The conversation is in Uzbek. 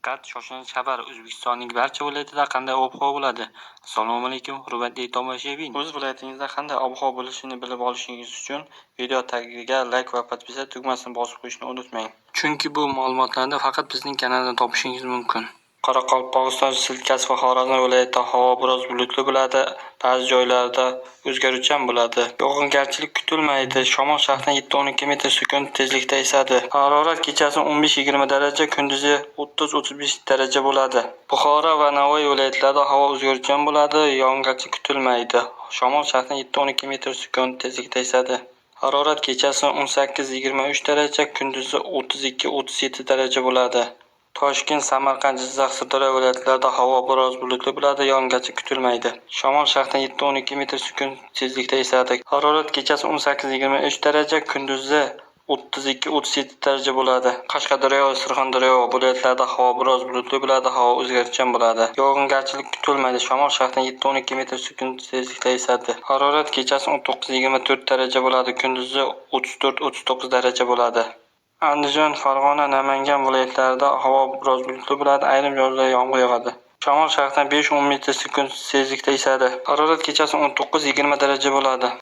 Diqqat, shoshilinch xabar! O'zbekistonning barcha viloyatida qanday ob-havo bo'ladi? Assalomu alaykum, hurmatli tomoshabin. O'z viloyatingizda qanday ob-havo bo'lishini bilib olishingiz uchun video tagiga like va podpisa tugmasini bosib qo'yishni unutmang. Chunki bu ma'lumotlarni faqat bizning kanaldan topishingiz mumkin. Qoraqalpog'iston, Silkas va Xorazm viloyatida havo biroz bulutli bo'ladi. Ba'zi joylarda o'zgaruvchan bo'ladi. Yog'ingarchilik kutilmaydi. Shamol shaxsan 7-12 metr/sekund tezlikda esadi. Harorat kechasi 15-20 daraja, kunduzi 30-35 daraja bo'ladi. Buxoro va Navoiy viloyatlarida havo o'zgaruvchan bo'ladi. Yog'ingarchilik kutilmaydi. Shamol shaxsan 7-12 metr/sekund tezlikda esadi. Harorat kechasi 18-23 daraja, kunduzi 32-37 daraja bo'ladi. Toshkent, Samarqand, Jizzax, Sirdaryo viloyatlarida havo biroz bulutli bo'ladi, yog'ingarchilik kutilmaydi. Shamol shaxsan 7-12 metr/sekund tezlikda esadi. Harorat kechasi 18-23 daraja, kunduzi 32-37 daraja bo'ladi. Qashqadaryo va Surxondaryo viloyatlarida havo biroz bulutli bo'ladi, havo o'zgaruvchan bo'ladi. Yog'ingarchilik kutilmaydi. Shamol shaxsan 7-12 metr/sekund tezlikda esadi. Harorat kechasi 19-24 daraja bo'ladi, kunduzi 34-39 daraja bo'ladi. Andijon, Farg'ona, Namangan viloyatlarida havo biroz bulutli bo'ladi, ayrim joylarda yomg'ir yog'adi. Shamol shaxsan 5-10 metr/sekund tezlikda esadi. Harorat kechasi 19-20 daraja bo'ladi.